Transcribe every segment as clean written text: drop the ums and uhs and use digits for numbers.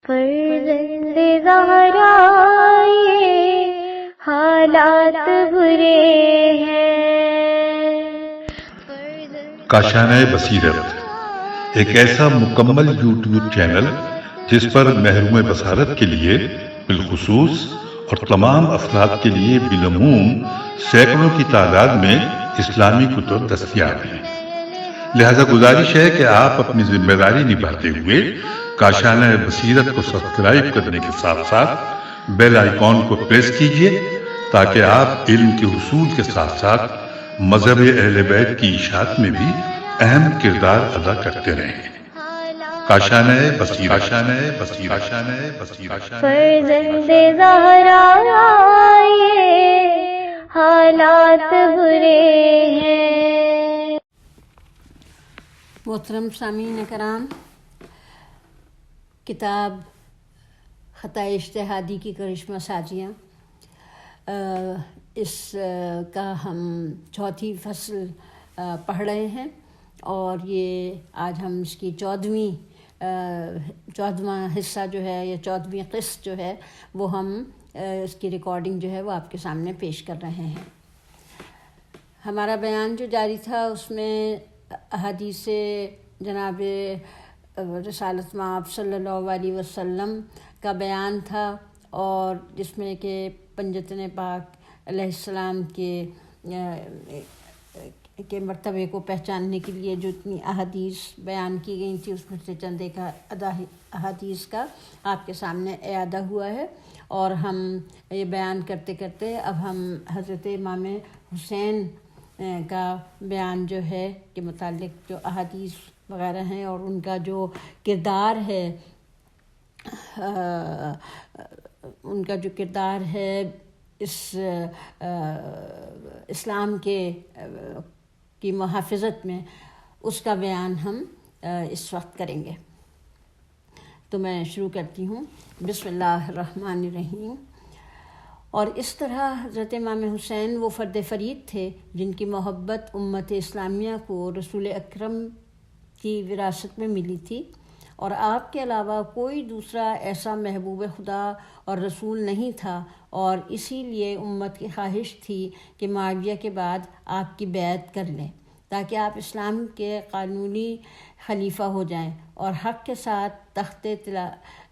فرزند زہرا یہ حالات برے ہیں۔ کاشانہ بصیرت ایک ایسا مکمل یوٹیوب چینل جس پر محروم بصارت کے لیے بالخصوص اور تمام افراد کے لیے بالعموم سینکڑوں کی تعداد میں اسلامی کتب دستیاب ہیں۔ لہذا گزارش ہے کہ آپ اپنی ذمہ داری نبھاتے ہوئے کاشانہ بصیرت کو سبسکرائب کرنے کے ساتھ ساتھ بیل آئیکن کو پریس کیجیے تاکہ آپ علم کے حصول کے ساتھ ساتھ مذہب اہل بیت کی اشاعت میں بھی اہم کردار ادا کرتے رہیں۔ کاشانہ بصیرت۔ فرزند زہرا یہ حالات برے ہیں۔ محترم سامعین کرام، کتاب خطۂ اجتہادی کی کرشمہ سازیاں، اس کا ہم چوتھی فصل پڑھ رہے ہیں، اور یہ آج ہم اس کی چودھواں حصہ جو ہے یا 14ویں قسط جو ہے وہ ہم اس کی ریکارڈنگ جو ہے وہ آپ کے سامنے پیش کر رہے ہیں۔ ہمارا بیان جو جاری تھا اس میں احادیث جناب رسالت مآب صلی اللہ علیہ وسلم کا بیان تھا، اور جس میں کہ پنجتن پاک علیہ السلام کے مرتبے کو پہچاننے کے لیے جو اتنی احادیث بیان کی گئی تھی اس میں سے چند ایک احادیث کا آپ کے سامنے اعادہ ہوا ہے، اور ہم یہ بیان کرتے کرتے اب ہم حضرت امام حسین کا بیان جو ہے کے متعلق جو احادیث وغیرہ ہیں اور ان کا جو کردار ہے اس اسلام کی محافظت میں، اس کا بیان ہم اس وقت کریں گے۔ تو میں شروع کرتی ہوں۔ بسم اللہ الرحمن الرحیم۔ اور اس طرح حضرت امام حسین وہ فرد فرید تھے جن کی محبت امت اسلامیہ کو رسول اکرم کی وراثت میں ملی تھی، اور آپ کے علاوہ کوئی دوسرا ایسا محبوب خدا اور رسول نہیں تھا، اور اسی لیے امت کی خواہش تھی کہ معاویہ کے بعد آپ کی بیعت کر لیں تاکہ آپ اسلام کے قانونی خلیفہ ہو جائیں اور حق کے ساتھ تخت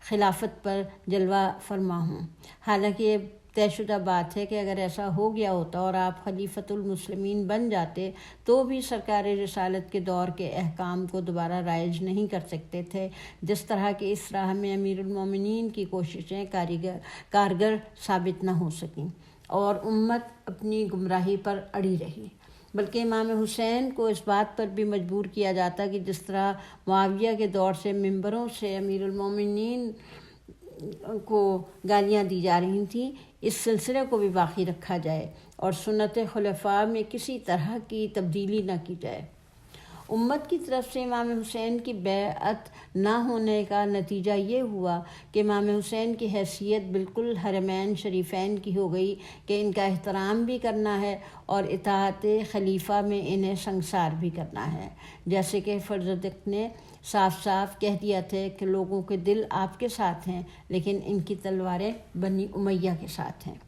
خلافت پر جلوہ فرما ہوں۔ حالانکہ یہ طے شدہ بات ہے کہ اگر ایسا ہو گیا ہوتا اور آپ خلیفۃ المسلمین بن جاتے تو بھی سرکار رسالت کے دور کے احکام کو دوبارہ رائج نہیں کر سکتے تھے، جس طرح کہ اس راہ میں امیر المومنین کی کوششیں کارگر ثابت نہ ہو سکیں اور امت اپنی گمراہی پر اڑی رہی، بلکہ امام حسین کو اس بات پر بھی مجبور کیا جاتا کہ جس طرح معاویہ کے دور سے ممبروں سے امیر المومنین کو گالیاں دی جا رہی تھیں، اس سلسلے کو بھی باقی رکھا جائے اور سنت خلفاء میں کسی طرح کی تبدیلی نہ کی جائے۔ امت کی طرف سے امام حسین کی بیعت نہ ہونے کا نتیجہ یہ ہوا کہ امام حسین کی حیثیت بالکل حرمین شریفین کی ہو گئی کہ ان کا احترام بھی کرنا ہے اور اطاعت خلیفہ میں انہیں سنگسار بھی کرنا ہے، جیسے کہ فرزدق نے صاف صاف کہہ دیا تھا کہ لوگوں کے دل آپ کے ساتھ ہیں لیکن ان کی تلواریں بنی امیہ کے ساتھ ہیں۔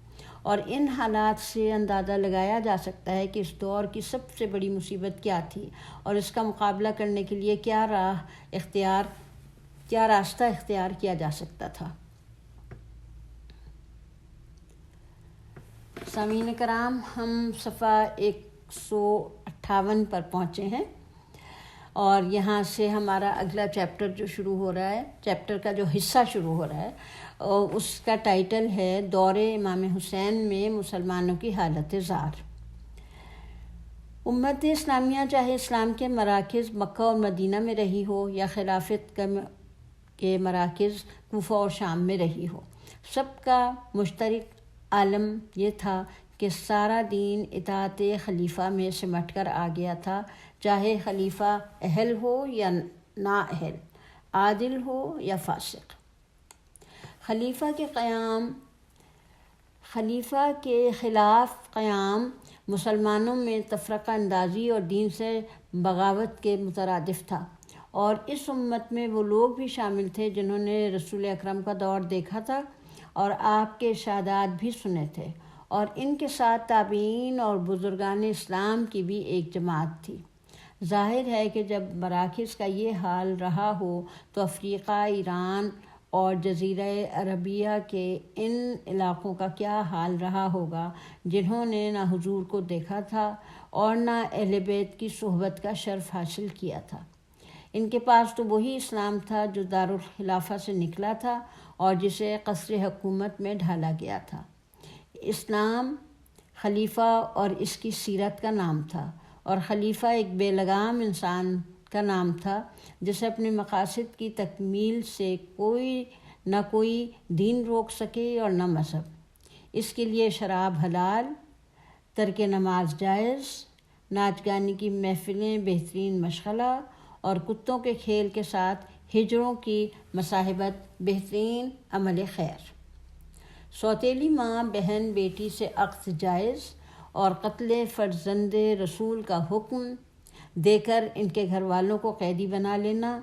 اور ان حالات سے اندازہ لگایا جا سکتا ہے کہ اس دور کی سب سے بڑی مصیبت کیا تھی اور اس کا مقابلہ کرنے کے لیے کیا راستہ اختیار کیا جا سکتا تھا۔ سامعین کرام، ہم صفحہ 158 پر پہنچے ہیں، اور یہاں سے ہمارا اگلا چیپٹر جو شروع ہو رہا ہے، چیپٹر کا جو حصہ شروع ہو رہا ہے، اس کا ٹائٹل ہے دور امام حسین میں مسلمانوں کی حالت زار۔ امت اسلامیہ چاہے اسلام کے مراکز مکہ اور مدینہ میں رہی ہو یا خلافت کے مراکز کوفہ اور شام میں رہی ہو، سب کا مشترک عالم یہ تھا کہ سارا دین اطاعت خلیفہ میں سمٹ کر آ گیا تھا، چاہے خلیفہ اہل ہو یا نااہل، عادل ہو یا فاسق۔ خلیفہ کے خلاف قیام مسلمانوں میں تفرقہ اندازی اور دین سے بغاوت کے مترادف تھا، اور اس امت میں وہ لوگ بھی شامل تھے جنہوں نے رسول اکرم کا دور دیکھا تھا اور آپ کے ارشادات بھی سنے تھے، اور ان کے ساتھ تابعین اور بزرگان اسلام کی بھی ایک جماعت تھی۔ ظاہر ہے کہ جب مراکز کا یہ حال رہا ہو تو افریقہ، ایران اور جزیرہ عربیہ کے ان علاقوں کا کیا حال رہا ہوگا جنہوں نے نہ حضور کو دیکھا تھا اور نہ اہل بیت کی صحبت کا شرف حاصل کیا تھا۔ ان کے پاس تو وہی اسلام تھا جو دارالخلافہ سے نکلا تھا اور جسے قصر حکومت میں ڈھالا گیا تھا۔ اسلام خلیفہ اور اس کی سیرت کا نام تھا، اور خلیفہ ایک بے لگام انسان کا نام تھا جسے اپنے مقاصد کی تکمیل سے کوئی دین روک سکے اور نہ مذہب۔ اس کے لیے شراب حلال، ترک نماز جائز، ناچ گانے کی محفلیں بہترین مشغلہ، اور کتوں کے کھیل کے ساتھ ہجڑوں کی مصاحبت بہترین عمل خیر۔ سوتیلی ماں بہن بیٹی سے عقد جائز، اور قتل فرزند رسول کا حکم دے کر ان کے گھر والوں کو قیدی بنا لینا،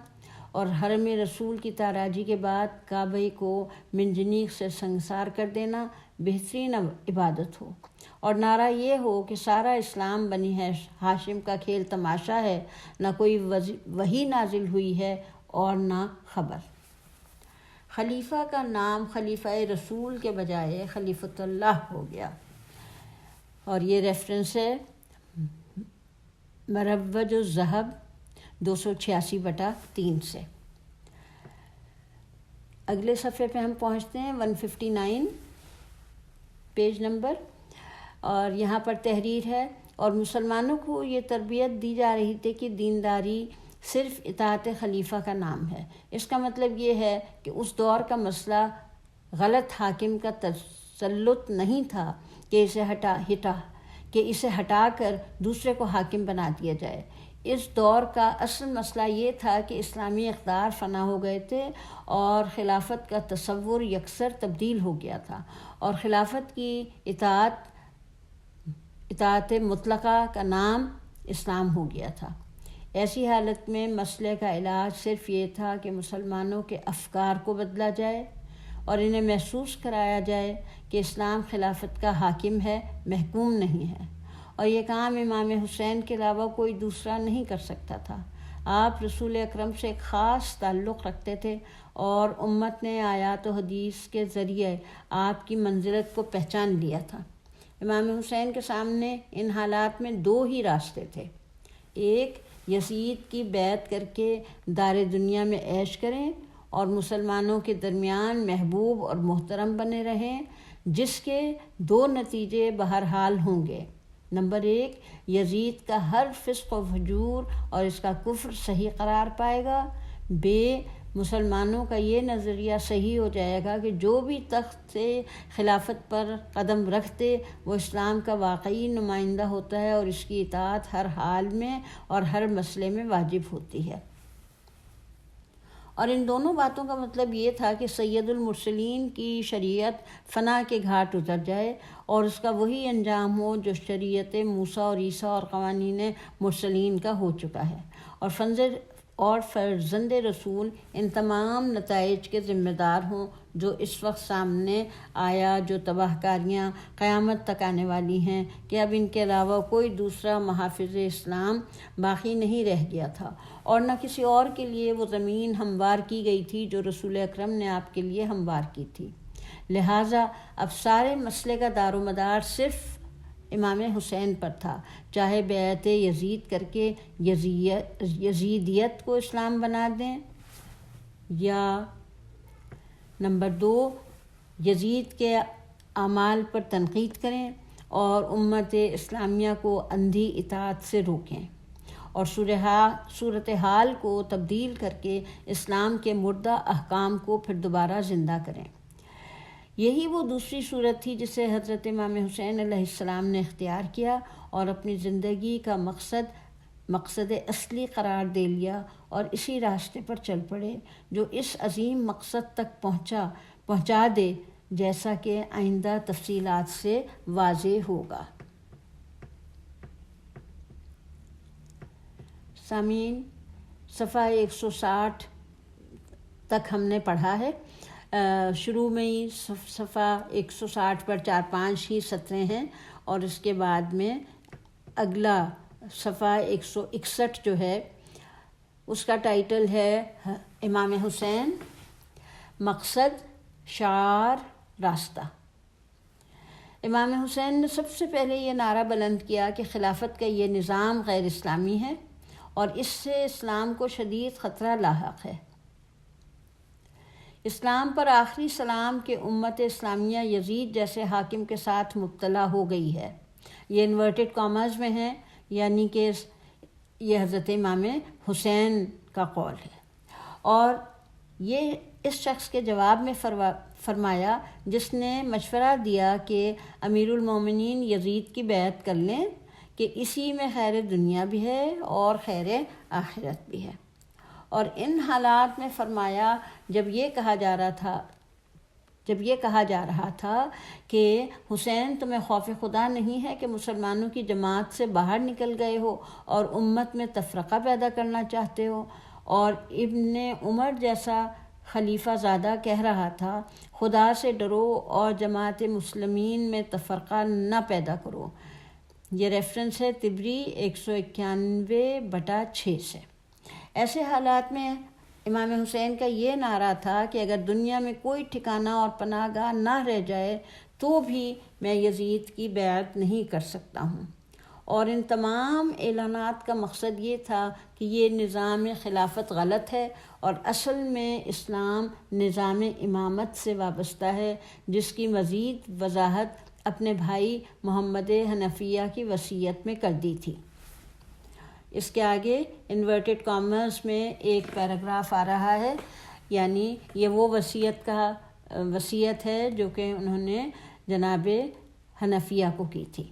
اور حرم رسول کی تاراجی کے بعد کعبہ کو منجنیق سے سنگسار کر دینا بہترین عبادت ہو، اور نعرہ یہ ہو کہ سارا اسلام بنی ہاشم کا کھیل تماشا ہے، نہ کوئی وحی نازل ہوئی ہے اور نہ خبر۔ خلیفہ کا نام خلیفہ رسول کے بجائے خلیفۃ اللہ ہو گیا، اور یہ ریفرنس ہے مروج الذہب 286/3 سے۔ اگلے صفحے پہ ہم پہنچتے ہیں 159 پیج نمبر، اور یہاں پر تحریر ہے، اور مسلمانوں کو یہ تربیت دی جا رہی تھی کہ دینداری صرف اطاعت خلیفہ کا نام ہے۔ اس کا مطلب یہ ہے کہ اس دور کا مسئلہ غلط حاکم کا تسلط نہیں تھا کہ اسے ہٹا کر دوسرے کو حاکم بنا دیا جائے۔ اس دور کا اصل مسئلہ یہ تھا کہ اسلامی اقدار فنا ہو گئے تھے اور خلافت کا تصور یکسر تبدیل ہو گیا تھا، اور خلافت کی اطاعت مطلقہ کا نام اسلام ہو گیا تھا۔ ایسی حالت میں مسئلے کا علاج صرف یہ تھا کہ مسلمانوں کے افکار کو بدلا جائے اور انہیں محسوس کرایا جائے کہ اسلام خلافت کا حاکم ہے، محکوم نہیں ہے، اور یہ کام امام حسین کے علاوہ کوئی دوسرا نہیں کر سکتا تھا۔ آپ رسول اکرم سے ایک خاص تعلق رکھتے تھے، اور امت نے آیات و حدیث کے ذریعے آپ کی منزلت کو پہچان لیا تھا۔ امام حسین کے سامنے ان حالات میں 2 ہی راستے تھے: ایک، یزید کی بیعت کر کے دار دنیا میں عیش کریں اور مسلمانوں کے درمیان محبوب اور محترم بنے رہیں، جس کے 2 نتیجے بہرحال ہوں گے: نمبر 1، یزید کا ہر فسق و فجور اور اس کا کفر صحیح قرار پائے گا، مسلمانوں کا یہ نظریہ صحیح ہو جائے گا کہ جو بھی تخت سے خلافت پر قدم رکھتے وہ اسلام کا واقعی نمائندہ ہوتا ہے، اور اس کی اطاعت ہر حال میں اور ہر مسئلے میں واجب ہوتی ہے۔ اور ان دونوں باتوں کا مطلب یہ تھا کہ سید المرسلین کی شریعت فنا کے گھاٹ اتر جائے اور اس کا وہی انجام ہو جو شریعت موسیٰ اور عیسیٰ اور قوانین مرسلین کا ہو چکا ہے، اور فرزند رسول ان تمام نتائج کے ذمہ دار ہوں جو اس وقت سامنے آیا، جو تباہ کاریاں قیامت تک آنے والی ہیں کہ اب ان کے علاوہ کوئی دوسرا محافظ اسلام باقی نہیں رہ گیا تھا، اور نہ کسی اور کے لیے وہ زمین ہموار کی گئی تھی جو رسول اکرم نے آپ کے لیے ہموار کی تھی۔ لہٰذا اب سارے مسئلے کا دار و مدار صرف امام حسین پر تھا، چاہے بیعت یزید کر کے یزیدیت کو اسلام بنا دیں، یا نمبر 2، یزید کے اعمال پر تنقید کریں اور امت اسلامیہ کو اندھی اطاعت سے روکیں، اور صورتحال کو تبدیل کر کے اسلام کے مردہ احکام کو پھر دوبارہ زندہ کریں۔ یہی وہ دوسری صورت تھی جسے حضرت امام حسین علیہ السلام نے اختیار کیا اور اپنی زندگی کا مقصد اصلی قرار دے لیا، اور اسی راستے پر چل پڑے جو اس عظیم مقصد تک پہنچا دے، جیسا کہ آئندہ تفصیلات سے واضح ہوگا۔ سامعین، صفحہ 160 تک ہم نے پڑھا ہے. شروع میں ہی صفحہ 160 پر 4-5 ہی سطریں ہیں، اور اس کے بعد میں اگلا صفحہ 161 جو ہے اس کا ٹائٹل ہے امام حسین، مقصد، شعار، راستہ. امام حسین نے سب سے پہلے یہ نعرہ بلند کیا کہ خلافت کا یہ نظام غیر اسلامی ہے اور اس سے اسلام کو شدید خطرہ لاحق ہے. اسلام پر آخری سلام کہ امت اسلامیہ یزید جیسے حاکم کے ساتھ مبتلا ہو گئی ہے. یہ انورٹڈ کامرز میں ہے، یعنی کہ یہ حضرت امام حسین کا قول ہے، اور یہ اس شخص کے جواب میں فرمایا جس نے مشورہ دیا کہ امیر المومنین یزید کی بیعت کر لیں کہ اسی میں خیر دنیا بھی ہے اور خیر آخرت بھی ہے. اور ان حالات میں فرمایا جب یہ کہا جا رہا تھا کہ حسین تمہیں خوف خدا نہیں ہے کہ مسلمانوں کی جماعت سے باہر نکل گئے ہو اور امت میں تفرقہ پیدا کرنا چاہتے ہو، اور ابن عمر جیسا خلیفہ زادہ کہہ رہا تھا خدا سے ڈرو اور جماعت مسلمین میں تفرقہ نہ پیدا کرو. یہ ریفرنس ہے طبری 191/6 سے. ایسے حالات میں امام حسین کا یہ نعرہ تھا کہ اگر دنیا میں کوئی ٹھکانہ اور پناہ گاہ نہ رہ جائے تو بھی میں یزید کی بیعت نہیں کر سکتا ہوں. اور ان تمام اعلانات کا مقصد یہ تھا کہ یہ نظام خلافت غلط ہے اور اصل میں اسلام نظام امامت سے وابستہ ہے، جس کی مزید وضاحت اپنے بھائی محمد حنفیہ کی وصیت میں کر دی تھی. اس کے آگے انورٹڈ کامرز میں ایک پیراگراف آ رہا ہے، یعنی یہ وہ وصیت ہے جو کہ انہوں نے جناب حنفیہ کو کی تھی.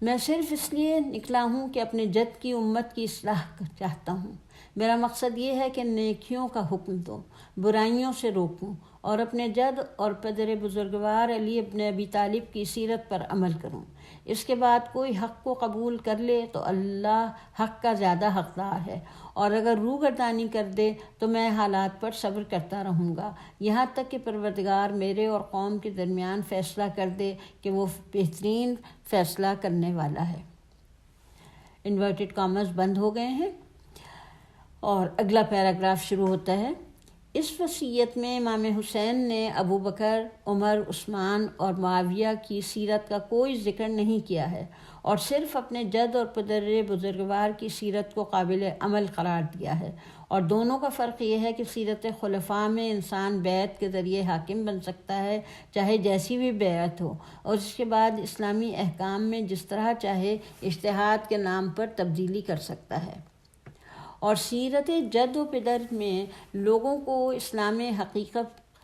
میں صرف اس لیے نکلا ہوں کہ اپنے جد کی امت کی اصلاح چاہتا ہوں. میرا مقصد یہ ہے کہ نیکیوں کا حکم دوں، برائیوں سے روکوں اور اپنے جد اور پدر بزرگوار علی ابن ابی طالب کی سیرت پر عمل کروں. اس کے بعد کوئی حق کو قبول کر لے تو اللہ حق کا زیادہ حقدار ہے، اور اگر روگردانی کر دے تو میں حالات پر صبر کرتا رہوں گا یہاں تک کہ پروردگار میرے اور قوم کے درمیان فیصلہ کر دے کہ وہ بہترین فیصلہ کرنے والا ہے. انورٹڈ کامرز بند ہو گئے ہیں اور اگلا پیراگراف شروع ہوتا ہے. اس وصیت میں امام حسین نے ابو بکر، عمر، عثمان اور معاویہ کی سیرت کا کوئی ذکر نہیں کیا ہے اور صرف اپنے جد اور پدر بزرگوار کی سیرت کو قابل عمل قرار دیا ہے. اور دونوں کا فرق یہ ہے کہ سیرت خلفاء میں انسان بیعت کے ذریعے حاکم بن سکتا ہے، چاہے جیسی بھی بیعت ہو، اور اس کے بعد اسلامی احکام میں جس طرح چاہے اجتہاد کے نام پر تبدیلی کر سکتا ہے. اور سیرت جد و پدر میں لوگوں کو اسلام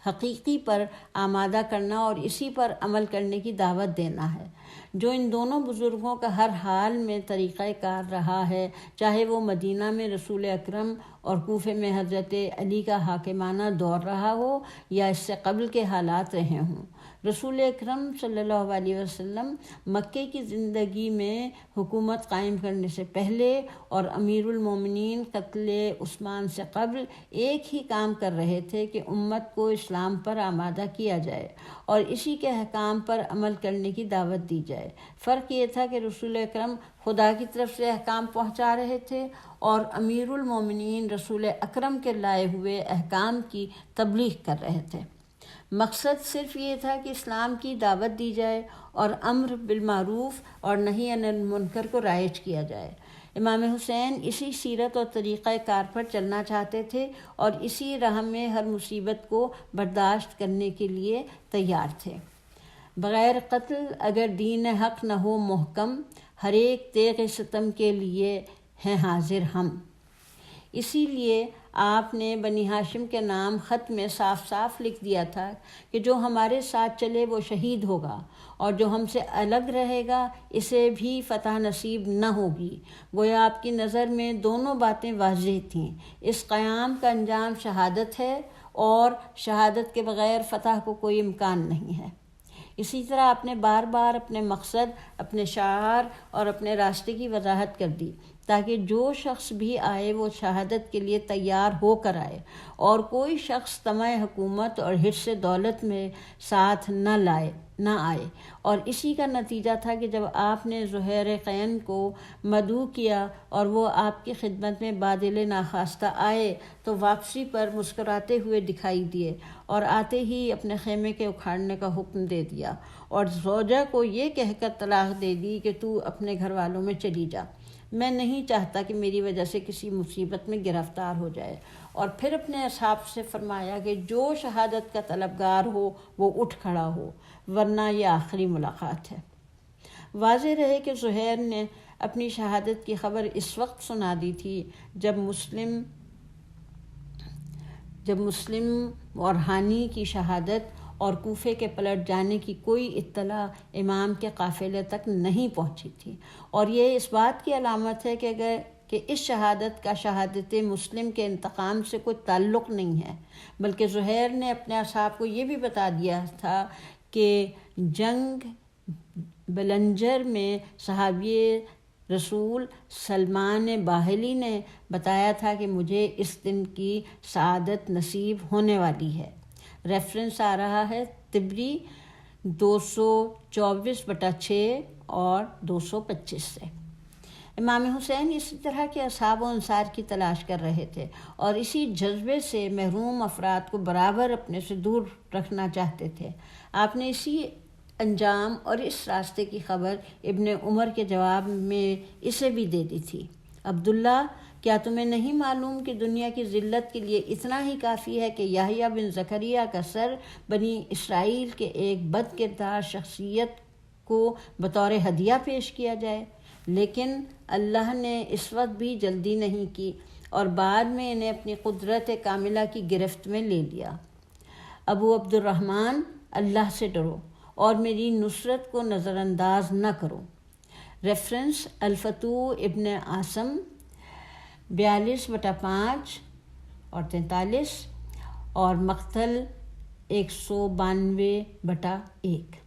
حقیقی پر آمادہ کرنا اور اسی پر عمل کرنے کی دعوت دینا ہے، جو ان دونوں بزرگوں کا ہر حال میں طریقہ کار رہا ہے، چاہے وہ مدینہ میں رسول اکرم اور کوفے میں حضرت علی کا حاکمانہ دور رہا ہو یا اس سے قبل کے حالات رہے ہوں. رسول اکرم صلی اللہ علیہ وسلم مکے کی زندگی میں حکومت قائم کرنے سے پہلے اور امیر المومنین قتل عثمان سے قبل ایک ہی کام کر رہے تھے کہ امت کو اسلام پر آمادہ کیا جائے اور اسی کے احکام پر عمل کرنے کی دعوت دی جائے. فرق یہ تھا کہ رسول اکرم خدا کی طرف سے احکام پہنچا رہے تھے اور امیر المومنین رسول اکرم کے لائے ہوئے احکام کی تبلیغ کر رہے تھے. مقصد صرف یہ تھا کہ اسلام کی دعوت دی جائے اور امر بالمعروف اور نہی عن المنکر کو رائج کیا جائے. امام حسین اسی سیرت اور طریقہ کار پر چلنا چاہتے تھے اور اسی راہ میں ہر مصیبت کو برداشت کرنے کے لیے تیار تھے. بغیر قتل اگر دین حق نہ ہو محکم، ہر ایک تیغ ستم کے لیے ہیں حاضر ہم. اسی لیے آپ نے بنی ہاشم کے نام خط میں صاف صاف لکھ دیا تھا کہ جو ہمارے ساتھ چلے وہ شہید ہوگا اور جو ہم سے الگ رہے گا اسے بھی فتح نصیب نہ ہوگی. گویا آپ کی نظر میں دونوں باتیں واضح تھیں. اس قیام کا انجام شہادت ہے اور شہادت کے بغیر فتح کو کوئی امکان نہیں ہے. اسی طرح آپ نے بار بار اپنے مقصد، اپنے شعار اور اپنے راستے کی وضاحت کر دی تاکہ جو شخص بھی آئے وہ شہادت کے لیے تیار ہو کر آئے، اور کوئی شخص طمع حکومت اور حرص دولت میں ساتھ نہ آئے۔ اور اسی کا نتیجہ تھا کہ جب آپ نے زہیر قین کو مدعو کیا اور وہ آپ کی خدمت میں بادل ناخواستہ آئے تو واپسی پر مسکراتے ہوئے دکھائی دیے، اور آتے ہی اپنے خیمے کے اکھاڑنے کا حکم دے دیا، اور زوجہ کو یہ کہہ کر طلاق دے دی کہ تو اپنے گھر والوں میں چلی جا، میں نہیں چاہتا کہ میری وجہ سے کسی مصیبت میں گرفتار ہو جائے۔ اور پھر اپنے اصحاب سے فرمایا کہ جو شہادت کا طلبگار ہو وہ اٹھ کھڑا ہو، ورنہ یہ آخری ملاقات ہے۔ واضح رہے کہ زہیر نے اپنی شہادت کی خبر اس وقت سنا دی تھی جب مسلم اور ہانی کی شہادت اور کوفے کے پلٹ جانے کی کوئی اطلاع امام کے قافلے تک نہیں پہنچی تھی، اور یہ اس بات کی علامت ہے کہ اس شہادت کا شہادت مسلم کے انتقام سے کوئی تعلق نہیں ہے، بلکہ زہیر نے اپنے اصحاب کو یہ بھی بتا دیا تھا کہ جنگ بلنجر میں صحابی رسول سلمان باہلی نے بتایا تھا کہ مجھے اس دن کی سعادت نصیب ہونے والی ہے۔ ریفرنس آ رہا ہے طبری 224/6 اور 225 سے۔ امام حسین اسی طرح کے اصحاب و انصار کی تلاش کر رہے تھے، اور اسی جذبے سے محروم افراد کو برابر اپنے سے دور رکھنا چاہتے تھے۔ آپ نے اسی انجام اور اس راستے کی خبر ابن عمر کے جواب میں اسے بھی دے دی تھی۔ عبداللہ، کیا تمہیں نہیں معلوم کہ دنیا کی ذلت کے لیے اتنا ہی کافی ہے کہ یحییٰ بن زکریا کا سر بنی اسرائیل کے ایک بد کردار شخصیت کو بطور ہدیہ پیش کیا جائے؟ لیکن اللہ نے اس وقت بھی جلدی نہیں کی اور بعد میں انہیں اپنی قدرت کاملہ کی گرفت میں لے لیا۔ ابو عبد الرحمن، اللہ سے ڈرو اور میری نصرت کو نظر انداز نہ کرو۔ ریفرنس الفتوح ابن عاصم 42/5 اور 43 اور مقتل 192/1۔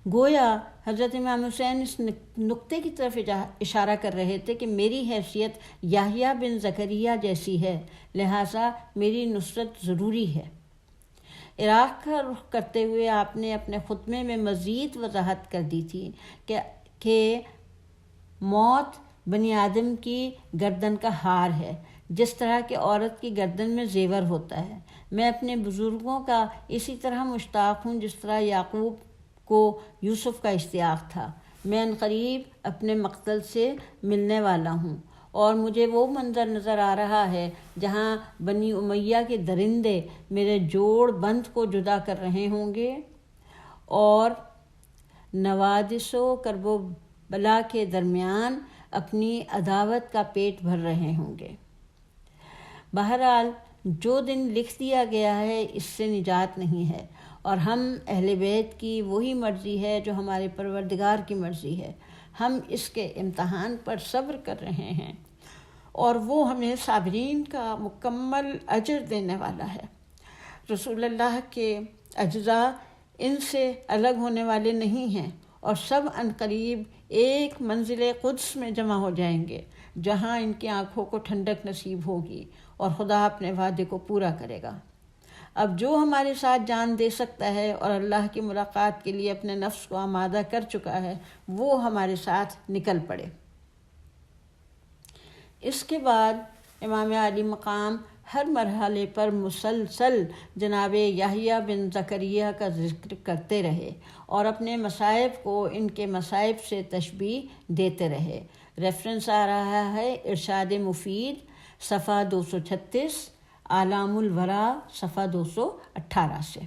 گویا حضرت امام حسین اس نقطے کی طرف اشارہ کر رہے تھے کہ میری حیثیت یحییٰ بن زکریا جیسی ہے، لہٰذا میری نصرت ضروری ہے۔ عراق کا رخ کرتے ہوئے آپ نے اپنے خطبے میں مزید وضاحت کر دی تھی کہ موت بنی آدم کی گردن کا ہار ہے، جس طرح کہ عورت کی گردن میں زیور ہوتا ہے۔ میں اپنے بزرگوں کا اسی طرح مشتاق ہوں جس طرح یعقوب کو یوسف کا اشتیاق تھا۔ میں عنقریب اپنے مقتل سے ملنے والا ہوں، اور مجھے وہ منظر نظر آ رہا ہے جہاں بنی امیہ کے درندے میرے جوڑ بند کو جدا کر رہے ہوں گے اور نوادس و کرب و بلا کے درمیان اپنی عداوت کا پیٹ بھر رہے ہوں گے۔ بہرحال جو دن لکھ دیا گیا ہے اس سے نجات نہیں ہے، اور ہم اہل بیت کی وہی مرضی ہے جو ہمارے پروردگار کی مرضی ہے۔ ہم اس کے امتحان پر صبر کر رہے ہیں، اور وہ ہمیں صابرین کا مکمل اجر دینے والا ہے۔ رسول اللہ کے اجزاء ان سے الگ ہونے والے نہیں ہیں، اور سب عنقریب ایک منزل قدس میں جمع ہو جائیں گے، جہاں ان کی آنکھوں کو ٹھنڈک نصیب ہوگی اور خدا اپنے وعدے کو پورا کرے گا۔ اب جو ہمارے ساتھ جان دے سکتا ہے اور اللہ کی ملاقات کے لیے اپنے نفس کو آمادہ کر چکا ہے، وہ ہمارے ساتھ نکل پڑے۔ اس کے بعد امام عالی مقام ہر مرحلے پر مسلسل جناب یحییٰ بن زکریا کا ذکر کرتے رہے اور اپنے مصائب کو ان کے مصائب سے تشبیہ دیتے رہے۔ ریفرنس آ رہا ہے ارشاد مفید صفحہ 236، اعلام الورا صفحہ 218 سے۔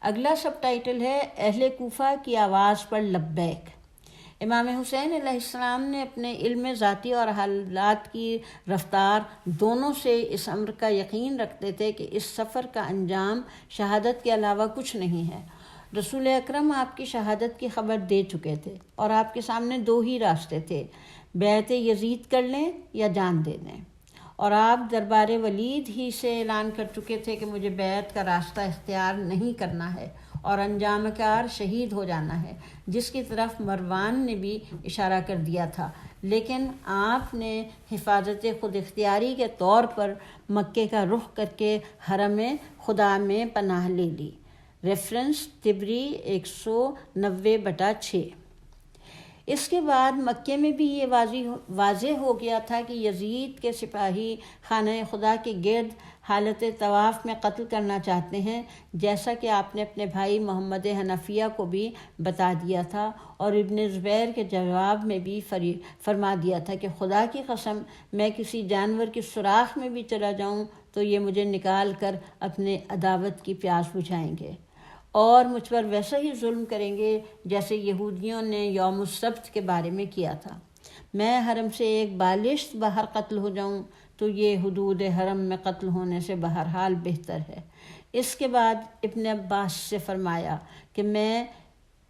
اگلا سب ٹائٹل ہے اہل کوفہ کی آواز پر لبیک۔ امام حسین علیہ السلام نے اپنے علم ذاتی اور حالات کی رفتار دونوں سے اس امر کا یقین رکھتے تھے کہ اس سفر کا انجام شہادت کے علاوہ کچھ نہیں ہے۔ رسول اکرم آپ کی شہادت کی خبر دے چکے تھے، اور آپ کے سامنے دو ہی راستے تھے، بیعت یزید کر لیں یا جان دے دیں، اور آپ دربار ولید ہی سے اعلان کر چکے تھے کہ مجھے بیعت کا راستہ اختیار نہیں کرنا ہے، اور انجام کار شہید ہو جانا ہے، جس کی طرف مروان نے بھی اشارہ کر دیا تھا، لیکن آپ نے حفاظت خود اختیاری کے طور پر مکے کا رخ کر کے حرم خدا میں پناہ لے لی۔ ریفرنس طبری 190/6۔ اس کے بعد مکے میں بھی یہ واضح ہو گیا تھا کہ یزید کے سپاہی خانہ خدا کے گرد حالت طواف میں قتل کرنا چاہتے ہیں، جیسا کہ آپ نے اپنے بھائی محمد حنفیہ کو بھی بتا دیا تھا، اور ابن زبیر کے جواب میں بھی فرما دیا تھا کہ خدا کی قسم میں کسی جانور کی سوراخ میں بھی چلا جاؤں تو یہ مجھے نکال کر اپنے عداوت کی پیاس بجھائیں گے اور مجھ پر ویسا ہی ظلم کریں گے جیسے یہودیوں نے یوم السبت کے بارے میں کیا تھا۔ میں حرم سے ایک بالشت باہر قتل ہو جاؤں تو یہ حدود حرم میں قتل ہونے سے بہرحال بہتر ہے۔ اس کے بعد ابن عباس سے فرمایا کہ میں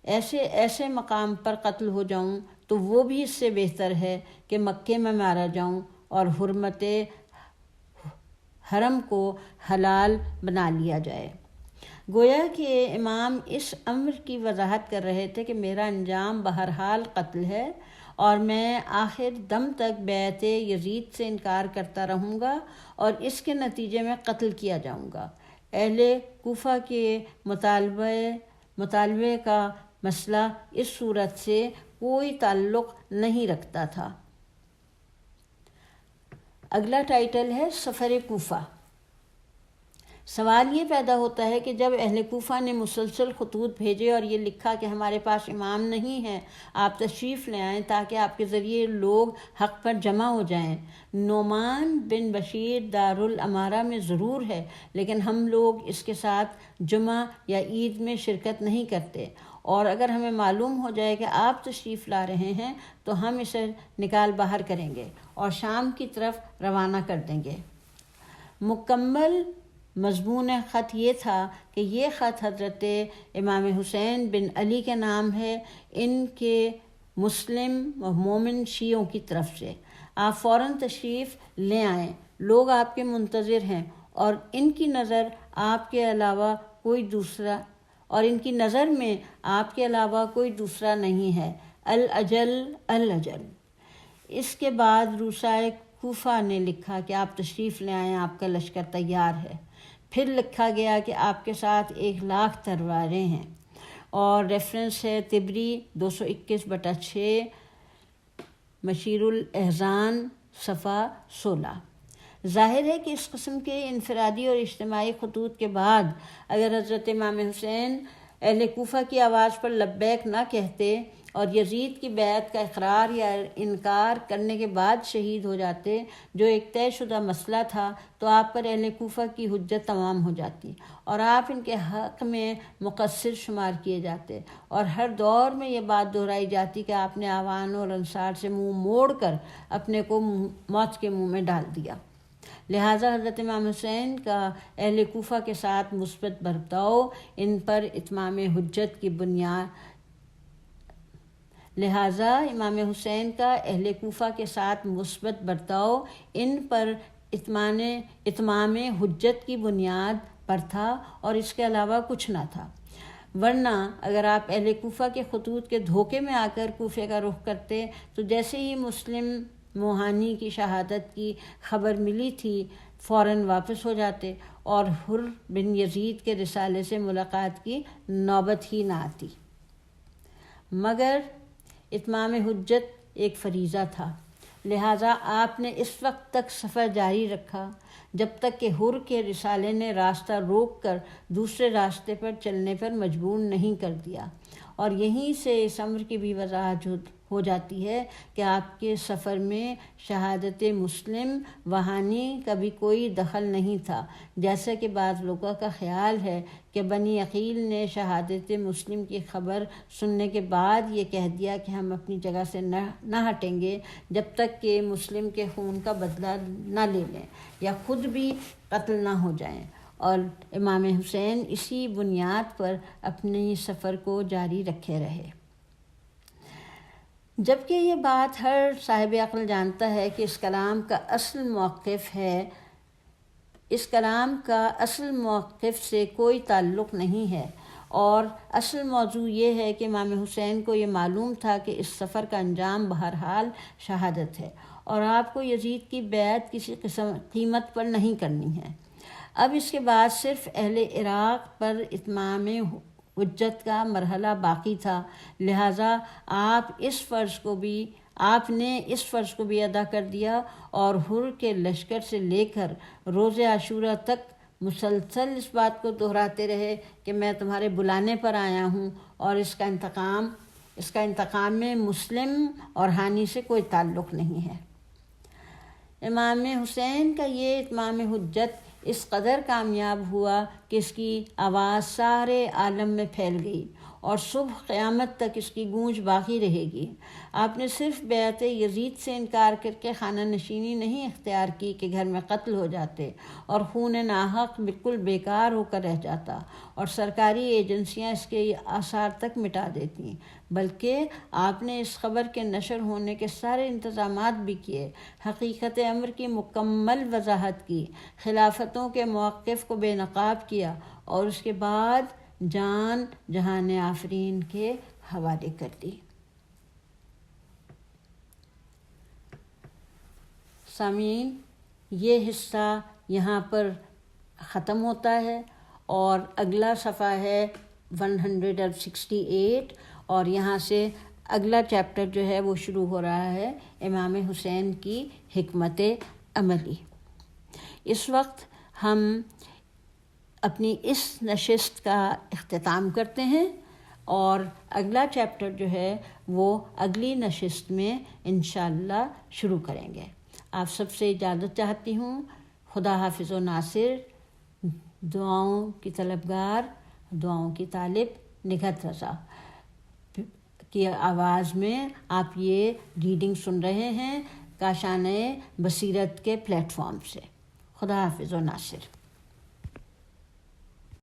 ایسے مقام پر قتل ہو جاؤں تو وہ بھی اس سے بہتر ہے کہ مکے میں مارا جاؤں اور حرمت حرم کو حلال بنا لیا جائے۔ گویا کہ امام اس امر کی وضاحت کر رہے تھے کہ میرا انجام بہرحال قتل ہے اور میں آخر دم تک بیعت یزید سے انکار کرتا رہوں گا اور اس کے نتیجے میں قتل کیا جاؤں گا۔ اہل کوفہ کے مطالبے کا مسئلہ اس صورت سے کوئی تعلق نہیں رکھتا تھا۔ اگلا ٹائٹل ہے سفر کوفہ۔ سوال یہ پیدا ہوتا ہے کہ جب اہل کوفہ نے مسلسل خطوط بھیجے اور یہ لکھا کہ ہمارے پاس امام نہیں ہے، آپ تشریف لے آئیں تاکہ آپ کے ذریعے لوگ حق پر جمع ہو جائیں۔ نعمان بن بشیر دارالامارہ میں ضرور ہے، لیکن ہم لوگ اس کے ساتھ جمعہ یا عید میں شرکت نہیں کرتے، اور اگر ہمیں معلوم ہو جائے کہ آپ تشریف لا رہے ہیں تو ہم اسے نکال باہر کریں گے اور شام کی طرف روانہ کر دیں گے۔ مکمل مضمون خط یہ تھا کہ یہ خط حضرت امام حسین بن علی کے نام ہے، ان کے مسلم و مومن شیعوں کی طرف سے۔ آپ فوراً تشریف لے آئیں، لوگ آپ کے منتظر ہیں اور ان کی نظر میں آپ کے علاوہ کوئی دوسرا نہیں ہے۔ الاجل۔ اس کے بعد روسائے کوفہ نے لکھا کہ آپ تشریف لے آئیں، آپ کا لشکر تیار ہے۔ پھر لکھا گیا کہ آپ کے ساتھ 1,00,000 تلواریں ہیں، اور ریفرنس ہے طبری 221/6، مشیر الاحزان صفحہ 16۔ ظاہر ہے کہ اس قسم کے انفرادی اور اجتماعی خطوط کے بعد اگر حضرت امام حسین اہل کوفہ کی آواز پر لبیک نہ کہتے اور یزید کی بیعت کا اقرار یا انکار کرنے کے بعد شہید ہو جاتے، جو ایک طے شدہ مسئلہ تھا، تو آپ پر اہل کوفہ کی حجت تمام ہو جاتی اور آپ ان کے حق میں مقصر شمار کیے جاتے، اور ہر دور میں یہ بات دہرائی جاتی کہ آپ نے اعوان اور انصار سے منہ موڑ کر اپنے کو موت کے منہ میں ڈال دیا۔ لہٰذا حضرت امام حسین کا اہل کوفہ کے ساتھ مثبت برتاؤ ان پر اتمام حجت کی بنیاد پر تھا اور اس کے علاوہ کچھ نہ تھا۔ ورنہ اگر آپ اہل کوفہ کے خطوط کے دھوکے میں آ کر کوفے کا رخ کرتے تو جیسے ہی مسلم موہانی کی شہادت کی خبر ملی تھی فوراً واپس ہو جاتے اور حر بن یزید کے رسالے سے ملاقات کی نوبت ہی نہ آتی۔ مگر اتمام حجت ایک فریضہ تھا، لہٰذا آپ نے اس وقت تک سفر جاری رکھا جب تک کہ حر کے رسالے نے راستہ روک کر دوسرے راستے پر چلنے پر مجبور نہیں کر دیا، اور یہیں سے اس امر کی بھی وضاحت ہو جاتی ہے کہ آپ کے سفر میں شہادت مسلم وہانی کا بھی کوئی دخل نہیں تھا، جیسا کہ بعض لوگوں کا خیال ہے کہ بنی عقیل نے شہادت مسلم کی خبر سننے کے بعد یہ کہہ دیا کہ ہم اپنی جگہ سے نہ ہٹیں گے جب تک کہ مسلم کے خون کا بدلہ نہ لے لیں یا خود بھی قتل نہ ہو جائیں، اور امام حسین اسی بنیاد پر اپنی سفر کو جاری رکھے رہے۔ جبکہ یہ بات ہر صاحب عقل جانتا ہے کہ اس کلام کا اصل موقف سے کوئی تعلق نہیں ہے اور اصل موضوع یہ ہے کہ امام حسین کو یہ معلوم تھا کہ اس سفر کا انجام بہرحال شہادت ہے اور آپ کو یزید کی بیعت کسی قیمت پر نہیں کرنی ہے۔ اب اس کے بعد صرف اہل عراق پر اتمام حجت کا مرحلہ باقی تھا، لہٰذا آپ نے اس فرض کو بھی ادا کر دیا اور حر کے لشکر سے لے کر روز عاشورہ تک مسلسل اس بات کو دہراتے رہے کہ میں تمہارے بلانے پر آیا ہوں اور اس کا انتقام میں مسلم اور ہانی سے کوئی تعلق نہیں ہے۔ امام حسین کا یہ اتمام حجت اس قدر کامیاب ہوا کہ اس کی آواز سارے عالم میں پھیل گئی اور صبح قیامت تک اس کی گونج باقی رہے گی۔ آپ نے صرف بیعت یزید سے انکار کر کے خانہ نشینی نہیں اختیار کی کہ گھر میں قتل ہو جاتے اور خون ناحق بالکل بیکار ہو کر رہ جاتا اور سرکاری ایجنسیاں اس کے آثار تک مٹا دیتی، بلکہ آپ نے اس خبر کے نشر ہونے کے سارے انتظامات بھی کیے، حقیقت امر کی مکمل وضاحت کی، خلافتوں کے موقف کو بے نقاب کیا اور اس کے بعد جان جہان آفرین کے حوالے کر دی۔ سامعین، یہ حصہ یہاں پر ختم ہوتا ہے اور اگلا صفحہ ہے 168 اور یہاں سے اگلا چیپٹر جو ہے وہ شروع ہو رہا ہے امام حسین کی حکمت عملی۔ اس وقت ہم اپنی اس نشست کا اختتام کرتے ہیں اور اگلا چیپٹر جو ہے وہ اگلی نشست میں انشاءاللہ شروع کریں گے۔ آپ سب سے اجازت چاہتی ہوں۔ خدا حافظ و ناصر، دعاؤں کی طلبگار، دعاؤں کی طالب نگہت رضا کی آواز میں آپ یہ ریڈنگ سن رہے ہیں کاشانۂ بصیرت کے پلیٹ فارم سے۔ خدا حافظ و ناصر۔